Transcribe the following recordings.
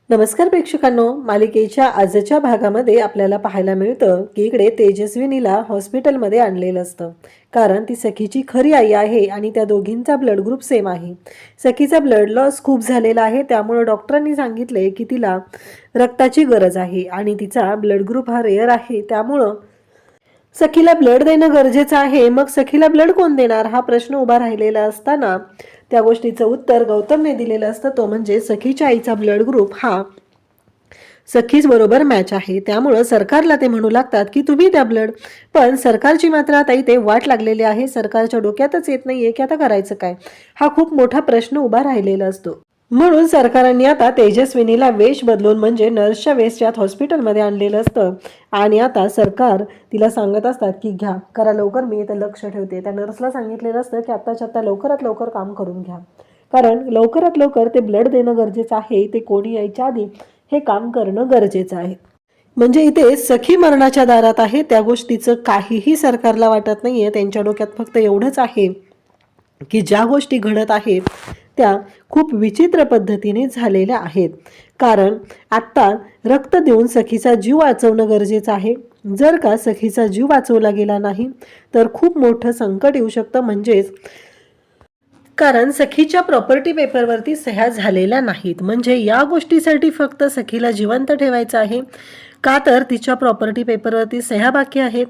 नमस्कार प्रेक्षकांनो, मालिकेच्या आजच्या भागामध्ये आपल्याला पाहायला मिळतं की इकडे तेजस्विनीला हॉस्पिटलमध्ये आणलेलं असतं, कारण ती सखीची खरी आई आहे आणि त्या दोघींचा ब्लड ग्रुप सेम आहे. सखीचा ब्लड लॉस खूप झालेला आहे, त्यामुळे डॉक्टरांनी सांगितले की तिला रक्ताची गरज आहे आणि तिचा ब्लड ग्रुप हा रेअर आहे. त्यामुळं सखीला ब्लड देणं गरजेचं आहे. मग सखीला ब्लड कोण देणार हा प्रश्न उभा राहिलेला असताना त्या गोष्टीचं उत्तर गौतमने दिलेलं असतं. तो म्हणजे सखीच्या आईचा ब्लड ग्रुप हा सखीच बरोबर मॅच आहे. त्यामुळं सरकारला ते म्हणू लागतात की तुम्ही द्या ब्लड. पण सरकारची मात्र आता इथे वाट लागलेली आहे. सरकारच्या डोक्यातच येत नाहीये की आता करायचं काय. हा खूप मोठा प्रश्न उभा राहिलेला असतो. म्हणून सरकारांनी आता तेजस्विनीला वेश बदलून म्हणजे नर्सच्या वेशच्यात हॉस्पिटलमध्ये आणलेलं असतं आणि आता सरकार तिला सांगत असतात की घ्या, करा लवकर, मी इथं लक्ष ठेवते. त्या नर्सला सांगितलेलं असतं की आत्ताच्या आत्ता लवकरात लवकर काम करून घ्या, कारण लवकरात लवकर ते ब्लड देणं गरजेचं आहे. ते कोणी यायच्या आधी हे काम करणं गरजेचं आहे. म्हणजे इथे सखी मरणाच्या दारात आहे. त्या गोष्टीचं काहीही सरकारला वाटत नाहीये. त्यांच्या डोक्यात फक्त एवढंच आहे की ज्या गोष्टी घडत आहेत त्या खूप विचित्र पद्धतीने झालेल्या आहेत. कारण आत्ता रक्त देऊन सखीचा जीव वाचवणं गरजेचं आहे. जर का सखीचा जीव वाचवला गेला नाही तर खूप मोठं संकट येऊ शकतं. म्हणजेच कारण सखीच्या प्रॉपर्टी पेपरवरती सह्या झालेल्या नाहीत. म्हणजे या गोष्टीसाठी फक्त सखीला जिवंत ठेवायचं आहे का, तर तिच्या प्रॉपर्टी पेपरवरती सह्या बाकी आहेत.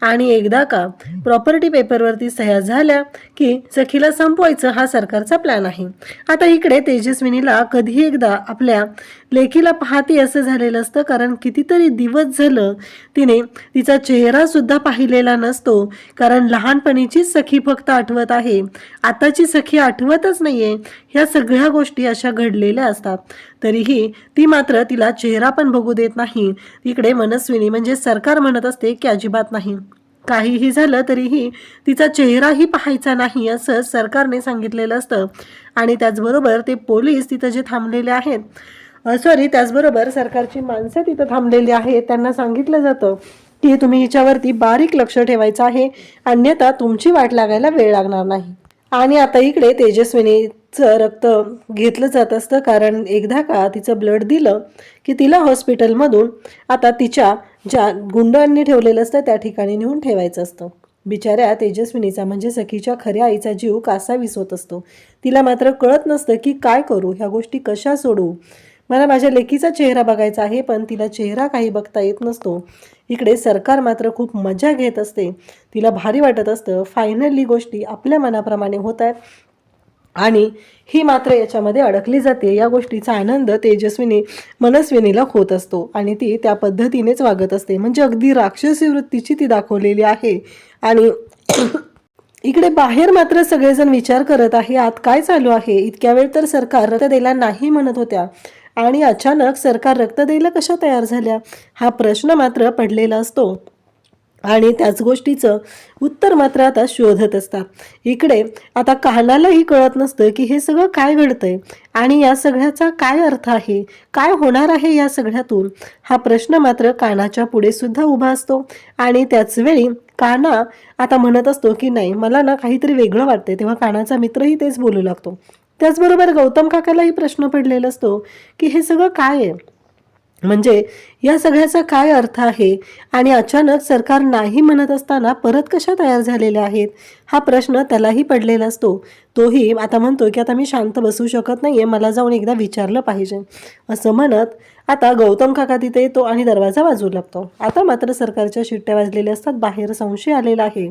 आणि एकदा का प्रॉपर्टी पेपरवरती सह्या झाल्या की सखीला संपवायचं हा सरकारचा प्लॅन आहे. आता इकडे तेजस्विनीला कधी एकदा आपल्या लेकीला पाहते असं झालेलं असतं, कारण कितीतरी दिवस झालं तिने तिचा चेहरा सुद्धा पाहिलेला नसतो. कारण लहानपणीचीच सखी फक्त आठवत आहे, आताची सखी आठवतच नाहीये. ह्या सगळ्या गोष्टी अशा घडलेल्या असतात. तरीही ती मात्र तिला चेहरा पण बघू देत नाही. इकडे मनस्विनी म्हणजे सरकार म्हणत असते की अजिबात नाही, काहीही झालं तरीही तिचा चेहराही पाहायचा नाही असं सरकारने सांगितलेलं असतं. आणि त्याचबरोबर ते पोलीस तिथं जे थांबलेले आहेत, त्याचबरोबर सरकारची माणसं तिथं थांबलेली आहेत, त्यांना सांगितलं जातं की तुम्ही हिच्यावरती बारीक लक्ष ठेवायचं आहे, अन्यथा तुमची वाट लागायला वेळ लागणार नाही. आणि आता इकडे तेजस्विनीचं रक्त घेतलं जात असतं, कारण एकदा का तिचं ब्लड दिलं की तिला हॉस्पिटलमधून आता तिच्या ज्या गुंडांनी ठेवलेलं असतं त्या ठिकाणी नेऊन ठेवायचं असतं. बिचाऱ्या तेजस्विनीचा म्हणजे सखीच्या खऱ्या आईचा जीव कासावीस होत असतो. तिला मात्र कळत नसतं की काय करू, ह्या गोष्टी कशा सोडू. मला माझ्या लेकीचा चेहरा बघायचा आहे, पण तिला चेहरा काही बघता येत नसतो. इकडे सरकार मात्र खूप मजा घेत असते. तिला भारी वाटत असतं, फायनली गोष्टी आपल्या मनाप्रमाणे होत आहेत आणि ही मात्र याच्यामध्ये अडकली जाते. या गोष्टीचा आनंद मनस्विनीला होत असतो आणि ती त्या पद्धतीनेच वागत असते. म्हणजे अगदी राक्षसी वृत्तीची ती दाखवलेली आहे. आणि इकडे बाहेर मात्र सगळेजण विचार करत आहे, आत काय चालू आहे. इतक्या वेळ तर सरकार रक्त द्यायला नाही म्हणत होत्या आणि अचानक सरकार रक्त द्यायला कशा तयार झाल्या, हा प्रश्न मात्र पडलेला असतो. आणि त्याच गोष्टीचं उत्तर मात्र आता शोधत असतात. इकडे आता कानालाही कळत नसतं की हे सगळं काय घडतंय आणि या सगळ्याचा काय अर्थ आहे, काय होणार आहे या सगळ्यातून, हा प्रश्न मात्र कानाच्या पुढे सुद्धा उभा असतो. आणि त्याच वेळी काना आता म्हणत असतो की नाही, मला ना काहीतरी वेगळं वाटतंय. तेव्हा कानाचा मित्रही तेच बोलू लागतो. त्याचबरोबर गौतम काकालाही प्रश्न पडलेला असतो की हे सगळं काय आहे, म्हणजे या सगळ्याचा काय अर्थ आहे आणि अचानक सरकार नाही म्हणत असताना परत कशा तयार झालेल्या आहेत, हा प्रश्न त्यालाही पडलेला असतो. तोही आता म्हणतो की आता मी शांत बसू शकत नाहीये, मला जाऊन एकदा विचारलं पाहिजे. असं म्हणत आता गौतम काका तिथे येतो आणि दरवाजा वाजवू लागतो. आता मात्र सरकारच्या शिट्ट्या वाजलेल्या असतात. बाहेर संशय आलेला आहे,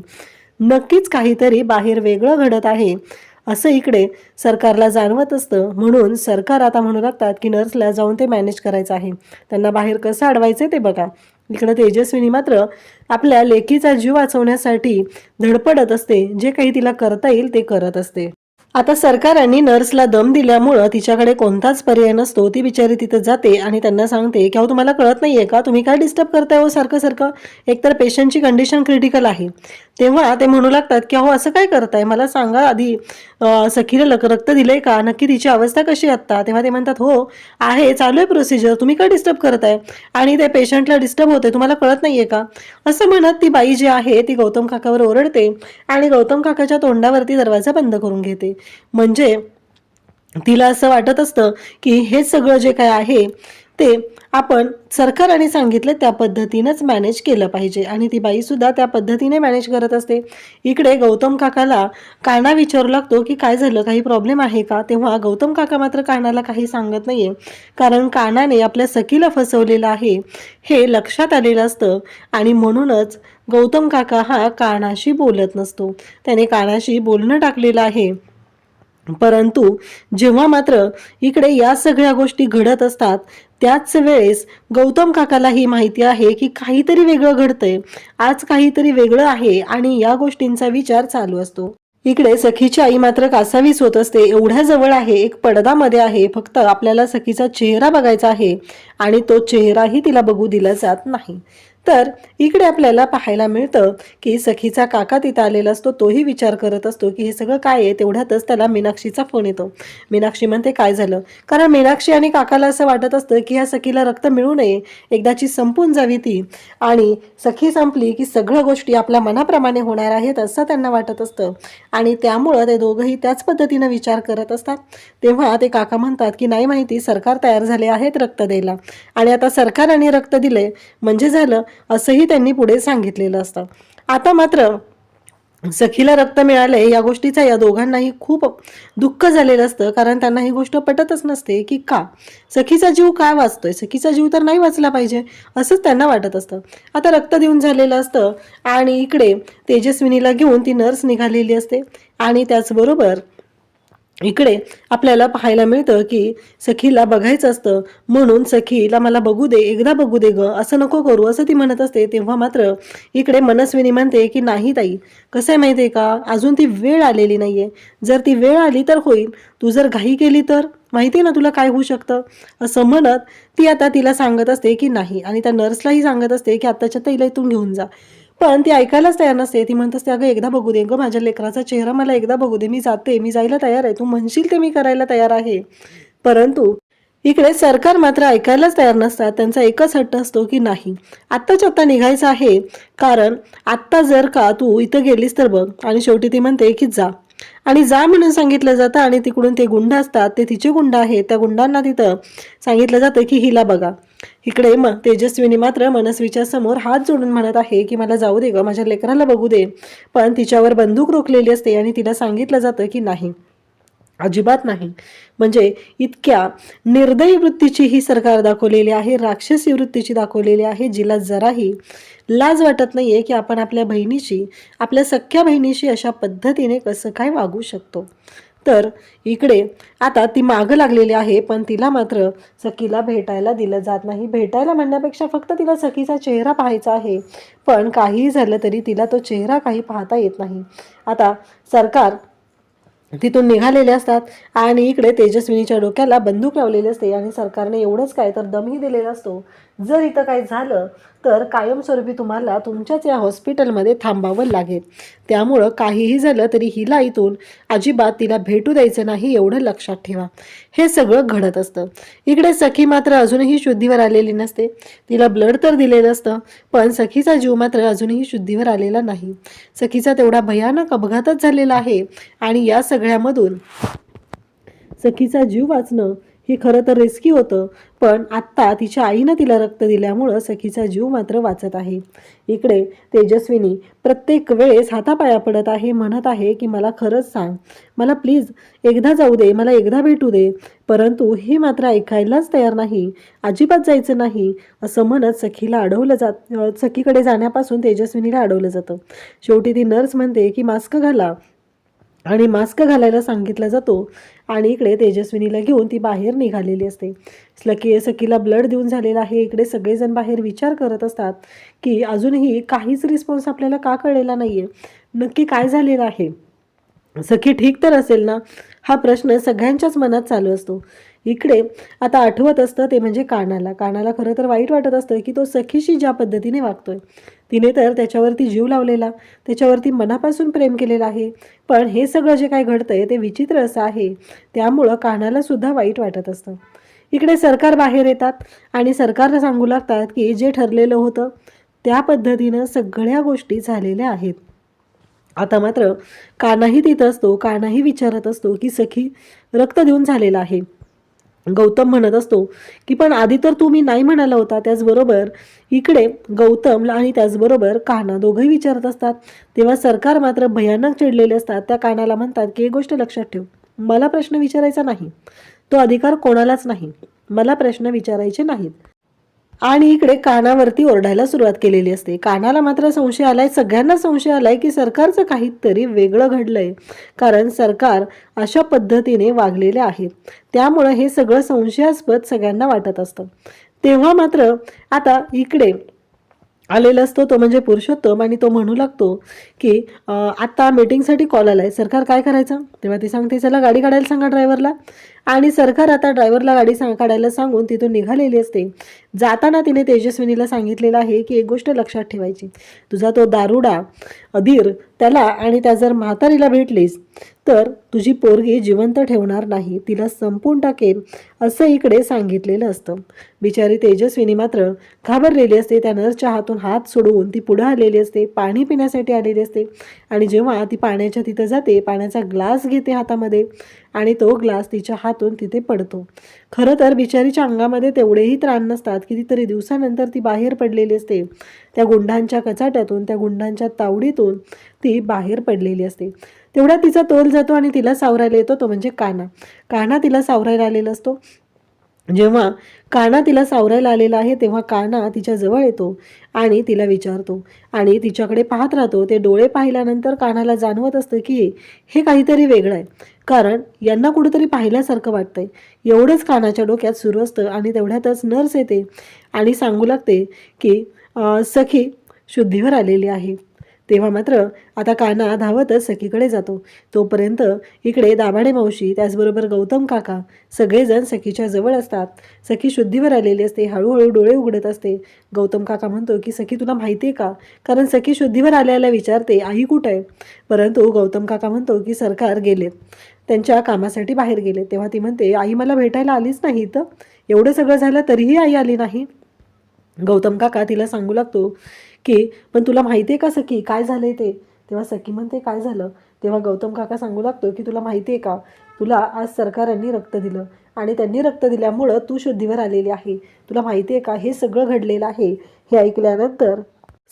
नक्कीच काहीतरी बाहेर वेगळं घडत आहे असं इकडे सरकारला जाणवत असतं. म्हणून सरकार आता म्हणू लागतात की नर्सला जाऊन ते मॅनेज करायचं आहे, त्यांना बाहेर कसं अडवायचं ते बघा. इकडं तेजस्विनी मात्र आपल्या लेकीचा जीव वाचवण्यासाठी धडपडत असते. जे काही तिला करता येईल ते करत असते. आता सरकारांनी नर्सला दम दिल्यामुळं तिच्याकडे कोणताच पर्याय नसतो. ती बिचारी तिथं जाते आणि त्यांना सांगते की अहो तुम्हाला कळत नाहीये का, तुम्ही काय डिस्टर्ब करताय हो सारखं सारखं, एकतर पेशंटची कंडिशन क्रिटिकल आहे. तेव्हा ते म्हणू लागतात की अहो असं काय करताय, मला सांगा आधी सखीला रक्त दिलंय का, नक्की तिची अवस्था कशी आत्ता. तेव्हा ते म्हणतात हो आहे, चालू आहे प्रोसिजर, तुम्ही काय डिस्टर्ब करताय आणि ते पेशंटला डिस्टर्ब होते, तुम्हाला कळत नाहीये का. असं म्हणत ती बाई जी आहे ती गौतम काकावर ओरडते आणि गौतम काकाच्या तोंडावरती दरवाजा बंद करून घेते. म्हणजे तिला असं वाटत असतं की हे सगळं जे काय आहे ते आपण सरकारने सांगितलं त्या पद्धतीनंच मॅनेज केलं पाहिजे आणि ती बाई सुद्धा त्या पद्धतीने मॅनेज करत असते. इकडे गौतम काकाला कान्हा विचारू लागतो की काय झालं, काही प्रॉब्लेम आहे का? तेव्हा गौतम काका मात्र कान्हाला काही सांगत नाहीये, कारण कान्हाने आपल्या सखीला फसवलेलं आहे हे लक्षात आलेलं असतं आणि म्हणूनच गौतम काका हा कान्हाशी बोलत नसतो. त्याने कान्हाशी बोलणं टाकलेलं आहे. परंतु जेव्हा मात्र इकडे या सगळ्या गोष्टी घडत असतात त्याच वेळेस गौतम काकाला ही माहिती आहे की काहीतरी वेगळं घडतंय, आज काहीतरी वेगळं आहे आणि या गोष्टींचा विचार चालू असतो. इकडे सखीची आई मात्र कासावीस होत असते. एवढ्या जवळ आहे, एक पडदामध्ये आहे, फक्त आपल्याला सखीचा चेहरा बघायचा आहे आणि तो चेहराही तिला बघू दिला जात नाही. तर इकडे आपल्याला पाहायला मिळतं की सखीचा काका तिथं आलेला असतो. तोही विचार करत असतो की हे सगळं काय आहे. तेवढ्यातच त्याला मीनाक्षीचा फोन येतो. मीनाक्षी म्हणते काय झालं, कारण मीनाक्षी आणि काकाला असं वाटत असतं की ह्या सखीला रक्त मिळू नये, एकदाची संपून जावी ती, आणि सखी संपली की सगळ्या गोष्टी आपल्या मनाप्रमाणे होणार आहेत असं त्यांना वाटत असतं आणि त्यामुळं ते दोघंही त्याच पद्धतीनं विचार करत असतात. तेव्हा ते काका म्हणतात की नाही माहिती, सरकार तयार झाले आहेत रक्त द्यायला आणि आता सरकारने रक्त दिले म्हणजे झालं असंही त्यांनी पुढे सांगितलेलं असतं. आता मात्र सखीला रक्त मिळाले या गोष्टीचा या दोघांनाही खूप दुःख झालेलं असतं, कारण त्यांना ही गोष्ट पटतच नसते की का सखीचा जीव काय वाचतोय, सखीचा जीव तर नाही वाचला पाहिजे असंच त्यांना वाटत असतं. आता रक्त देऊन झालेलं असतं आणि इकडे तेजस्विनीला घेऊन ती नर्स निघालेली असते आणि त्याचबरोबर इकडे आपल्याला पाहायला मिळतं की सखीला बघायचं असतं, म्हणून सखीला मला बघू दे, एकदा बघू दे ग, असं नको करू असं ती म्हणत असते. तेव्हा मात्र इकडे मनस्विनी म्हणते की नाही ताई, कसं आहे माहिती आहे का, अजून ती वेळ आलेली नाहीये, जर ती वेळ आली तर होईल, तू जर घाई केली तर माहिती आहे ना तुला काय होऊ शकतं, असं म्हणत ती आता तिला सांगत असते की नाही, आणि त्या नर्सलाही सांगत असते की आत्ताच्या ताईला इथून घेऊन जा. पण ती ऐकायलाच तयार नसते. ती म्हणत असते अगं एकदा बघू दे ग, माझ्या लेकराचा चेहरा मला एकदा बघू दे, मी जाते, मी जायला तयार आहे, तू म्हणशील ते मी करायला तयार आहे. परंतु इकडे सरकार मात्र ऐकायलाच तयार नसतात. त्यांचा एकच हट्ट असतो की नाही, आत्ताच्या आत्ता निघायचं आहे, कारण आत्ता जर का तू इथं गेलीस तर बघ. आणि शेवटी ती म्हणते की जा, आणि जा म्हणून सांगितलं जातं आणि तिकडून ते गुंड असतात, ते तिचे गुंड आहेत, त्या गुंडांना तिथं सांगितलं जातं की हिला बघा. इकडे मग तेजस्विनी मात्र मनस्वीच्या समोर हात जोडून म्हणत आहे की मला जाऊ दे ग, माझ्या लेकराला बघू दे, पण तिच्यावर बंदूक रोखलेली असते आणि तिला सांगितलं जातं की नाही, अजिबात नाही. म्हणजे इतक्या निर्दयी वृत्तीची ही सरकार दाखवलेली आहे, राक्षसी वृत्तीची दाखवलेली आहे, जिला जराही लाज वाटत नाहीये की आपण आपल्या बहिणीशी, आपल्या सख्ख्या बहिणीशी अशा पद्धतीने कसं काय वागू शकतो. तर इकडे आता ती मागं लागलेली आहे, पण तिला मात्र सखीला भेटायला दिलं जात नाही. भेटायला म्हणण्यापेक्षा फक्त तिला सखीचा चेहरा पाहायचा आहे, पण काहीही झालं तरी तिला तो चेहरा काही पाहता येत नाही. आता सरकार तिथून निघालेले असतात आणि इकडे तेजस्विनीच्या डोक्याला बंदूक लावलेली असते आणि सरकारने एवढंच काय तर दमही दिलेला असतो, जर इथं काही झालं तर कायमस्वरूपी तुम्हाला तुमच्याच या हॉस्पिटलमध्ये थांबावं लागेल. त्यामुळं काहीही झालं तरी हिला इथून अजिबात तिला भेटू द्यायचं नाही, एवढं लक्षात ठेवा. हे सगळं घडत असतं. इकडे सखी मात्र अजूनही शुद्धीवर आलेली नसते. तिला ब्लड तर दिलेलं असतं, पण सखीचा जीव मात्र अजूनही शुद्धीवर आलेला नाही. सखीचा तेवढा भयानक अपघातच झालेला आहे आणि या सगळ्यामधून सखीचा जीव वाचणं हे खरं तर रिस्की होतं, पण आत्ता तिच्या आईनं तिला रक्त दिल्यामुळं सखीचा जीव मात्र वाचत आहे. इकडे तेजस्विनी प्रत्येक वेळेस हातापाया पडत आहे, म्हणत आहे की मला खरंच सांग, मला प्लीज एकदा जाऊ दे, मला एकदा भेटू दे. परंतु ही मात्र ऐकायलाच तयार नाही, अजिबात जायचं नाही असं म्हणत सखीला अडवलं सखीकडे जाण्यापासून तेजस्विनीला अडवलं जातं. शेवटी ती नर्स म्हणते की मास्क घाला आणि मास्क घालायला सांगितला जातो आणि इकडे तेजस्विनीला घेऊन ती बाहेर निघालेली असते. सखीला ब्लड देऊन झालेला आहे. इकडे सगळेजण बाहेर विचार करत असतात की अजूनही काहीच रिस्पॉन्स आपल्याला का कळलेला नाहीये, नक्की काय झालेलं आहे, सखी ठीक तर असेल ना, हा प्रश्न सगळ्यांच्याच मनात चालू असतो. इकडे आता आठवत असतं ते म्हणजे कानाला खरं तर वाईट वाटत असतं की तो सखीशी ज्या पद्धतीने वागतोय, तिने तर त्याच्यावरती जीव लावलेला, त्याच्यावरती मनापासून प्रेम केलेलं आहे, पण हे सगळं जे काय घडतंय ते विचित्र असं आहे, त्यामुळं कानाला सुद्धा वाईट वाटत असतं. इकडे सरकार बाहेर येतात आणि सरकारला सांगू लागतात की जे ठरलेलं होतं त्या पद्धतीनं सगळ्या गोष्टी झालेल्या आहेत. आता मात्र कानाही तिथं असतो. कानाही विचारत असतो की सखी रक्त देऊन झालेला आहे. गौतम म्हणत असतो की पण आधी तर तुम्ही नाही म्हणाला होता. त्याचबरोबर इकडे गौतम आणि त्याचबरोबर कान्हा दोघंही विचारत असतात. तेव्हा सरकार मात्र भयानक चिडलेले असतात. त्या कानाला म्हणतात की एक गोष्ट लक्षात ठेव, मला प्रश्न विचारायचा नाही, तो अधिकार कोणालाच नाही, मला प्रश्न विचारायचे नाहीत. आणि इकडे कानावरती ओरडायला सुरुवात केलेली असते. कानाला मात्र संशय आलाय, सगळ्यांना संशय आलाय की सरकारचं काहीतरी वेगळं घडलंय, कारण सरकार अशा पद्धतीने वागलेले आहे. त्यामुळं हे सगळं संशयास्पद सगळ्यांना वाटत असतं. तेव्हा मात्र आता इकडे आलेला असतो तो म्हणजे पुरुषोत्तम आणि तो म्हणू लागतो की आता मीटिंगसाठी कॉल आलाय, सरकार काय करायचं? तेव्हा ती सांगते चला गाडी काढायला सांगा ड्रायव्हरला. आणि सरकार आता ड्रायव्हरला गाडी काढायला सांगून तिथून निघालेली असते. जाताना तिने तेजस्विनीला सांगितलेलं आहे की एक गोष्ट लक्षात ठेवायची, तुझा तो दारुडा अधीर त्याला आणि त्या जर म्हातारीला भेटलीस तर तुझी पोरगी जिवंत ठेवणार नाही, तिला संपून टाकेल, असं इकडे सांगितलेलं असतं. बिचारी तेजस्विनी मात्र घाबरलेली असते. त्या नर्सच्या हातून हात सोडवून ती पुढे आलेली असते, पाणी पिण्यासाठी आलेली असते. आणि जेव्हा ती पाण्याच्या तिथं जाते, पाण्याचा ग्लास घेते हातामध्ये आणि तो ग्लास तिच्या हातून तिथे पडतो. खरं तर बिचारीच्या अंगामध्ये तेवढेही त्राण नसतात. कितीतरी दिवसानंतर ती बाहेर पडलेली असते. त्या गुंडांच्या कचाट्यातून, त्या गुंडांच्या तावडीतून ती बाहेर पडलेली असते. तेवढा तिचा तोल जातो आणि तिला सावरायला येतो तो म्हणजे कान्हा. कान्हा तिला सावरायला आलेला असतो. जेव्हा कान्हा तिला सावरायला आलेला आहे तेव्हा कान्हा तिच्या जवळ येतो आणि तिला विचारतो आणि तिच्याकडे पाहत राहतो. ते डोळे पाहिल्यानंतर कान्हाला जाणवत असतं की हे काहीतरी वेगळं आहे, कारण यांना कुठेतरी पाहिल्यासारखं वाटतंय. एवढंच कान्हाच्या डोक्यात सुरू असतं आणि तेवढ्यातच नर्स येते आणि सांगू लागते की सखी शुद्धीवर आलेली आहे. तेव्हा मात्र आता कान्हा धावतच सखीकडे जातो. तोपर्यंत इकडे दाभाडे मावशी त्याचबरोबर गौतम काका सगळेजण सखीच्या जवळ असतात. सखी शुद्धीवर आलेली असते, हळूहळू डोळे उघडत असते. गौतम काका म्हणतो की सखी तुला माहिती आहे का? कारण सखी शुद्धीवर आल्याला विचारते आई कुठं आहे? परंतु गौतम काका म्हणतो की सरकार गेलेत, त्यांच्या कामासाठी बाहेर गेले. तेव्हा ती म्हणते आई मला भेटायला आलीच नाही, तर एवढं सगळं झालं तरीही आई आली नाही. गौतम काका तिला सांगू लागतो की पण तुला माहिती आहे का सखी काय झालंय ते? तेव्हा सखी म्हणते काय झालं? तेव्हा गौतम काका सांगू लागतो की तुला माहिती आहे का, तुला आज सरकारांनी रक्त दिलं आणि त्यांनी रक्त दिल्यामुळं तू शुद्धीवर आलेली आहे. तुला माहिती आहे का हे सगळं घडलेलं आहे. हे ऐकल्यानंतर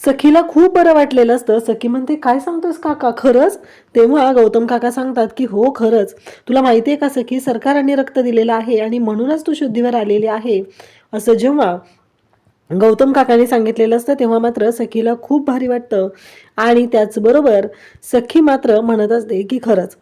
सखीला खूप बरं वाटलेलं असतं. सखी म्हणते काय सांगतोस काका, खरंच? तेव्हा गौतम काका सांगतात की हो खरंच. तुला माहिती आहे का सखी, सरकारांनी रक्त दिलेलं आहे आणि म्हणूनच तू शुद्धीवर आलेली आहे. असं जेव्हा गौतम काकांनी सांगितलेलं असतं तेव्हा मात्र सखीला खूप भारी वाटतं. आणि त्याचबरोबर सखी मात्र म्हणत असते की खरंच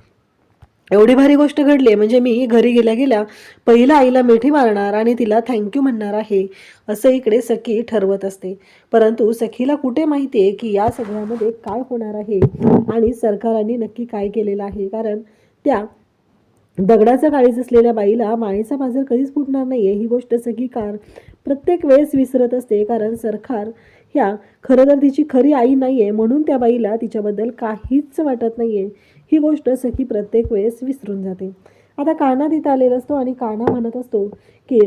एवढी भारी गोष्ट घडली म्हणजे मी घरी गेल्या गेल्या पहिला आईला मिठी मारणार आणि तिला थँक्यू म्हणणार आहे, असं इकडे सखी ठरवत असते. परंतु सखीला कुठे माहिती आहे की या सगळ्यामध्ये काय होणार आहे आणि सरकारांनी नक्की काय केलेलं आहे. कारण त्या दगडाचा काळीज असलेल्या बाईला मायेचा बाजार कधीच फुटणार नाहीये ही गोष्ट सगळी कार प्रत्येक वेळेस विसरत असते. कारण सरकार ह्या खरं तर तिची खरी आई नाहीये, म्हणून त्या बाईला तिच्याबद्दल काहीच वाटत नाहीये ही गोष्ट सखी प्रत्येक वेळेस विसरून जाते. आता कान्हा तिथं आलेला असतो आणि कान्हा म्हणत असतो की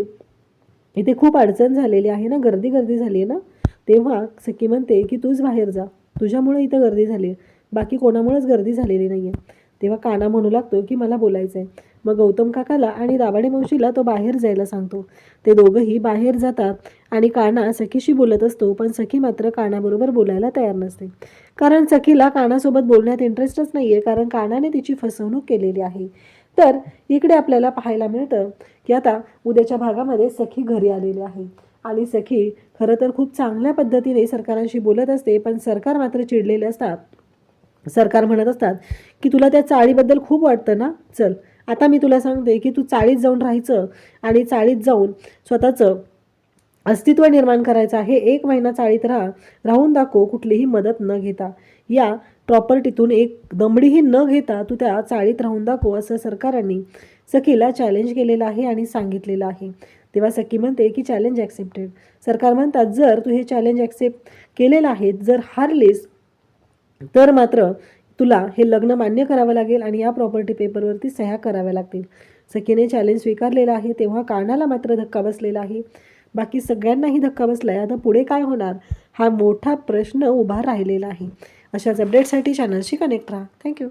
इथे खूप अडचण झालेली आहे ना, गर्दी गर्दी झाली आहे ना. तेव्हा सखी म्हणते की तूच बाहेर जा, तुझ्यामुळे इथं गर्दी झाली आहे, बाकी कोणामुळेच गर्दी झालेली नाही आहे. तेव्हा कान्हा म्हणू लागतो की मला बोलायचं आहे. मग गौतम काकाला आणि दाभाडे मावशीला तो बाहेर जायला सांगतो. ते दोघंही बाहेर जातात आणि कान्हा सखीशी बोलत असतो. पण सखी मात्र कान्हाबरोबर बोलायला तयार नसते, कारण सखीला कान्हासोबत बोलण्यात इंटरेस्टच नाही आहे, कारण कान्हाने तिची फसवणूक केलेली आहे. तर इकडे आपल्याला पाहायला मिळतं की आता उद्याच्या भागामध्ये सखी घरी आलेली आहे आणि सखी खरं तर खूप चांगल्या पद्धतीने सरकारांशी बोलत असते. पण सरकार मात्र चिडलेले असतात. सरकार म्हणत असतात की तुला त्या चाळीबद्दल खूप वाटतं ना, चल आता मी तुला सांगते की तू चाळीत जाऊन राहायचं आणि चाळीत जाऊन स्वतःचं अस्तित्व निर्माण करायचं आहे. 1 महिना चाळीत राहून दाखव, कुठलीही मदत न घेता, या प्रॉपर्टीतून एक दमडीही न घेता तू त्या चाळीत राहून दाखव, असं सरकारांनी सखीला चॅलेंज केलेलं आहे आणि सांगितलेलं आहे. तेव्हा सखी म्हणते की चॅलेंज ॲक्सेप्टेड. सरकार म्हणतात जर तू हे चॅलेंज ॲक्सेप्ट केलेलं आहे, जर हारलीस तर मात्र तुला हे लग्न मान्य करावं लागेल आणि या प्रॉपर्टी पेपरवरती सह्या कराव्या लागतील. सखीने चॅलेंज स्वीकारलेलं आहे. तेव्हा कान्हाला मात्र धक्का बसलेला आहे, बाकी सगळ्यांनाही धक्का बसलाय. आता पुढे काय होणार हा मोठा प्रश्न उभा राहिलेला आहे. अशाच अपडेटसाठी चॅनलशी कनेक्ट राहा. थँक्यू.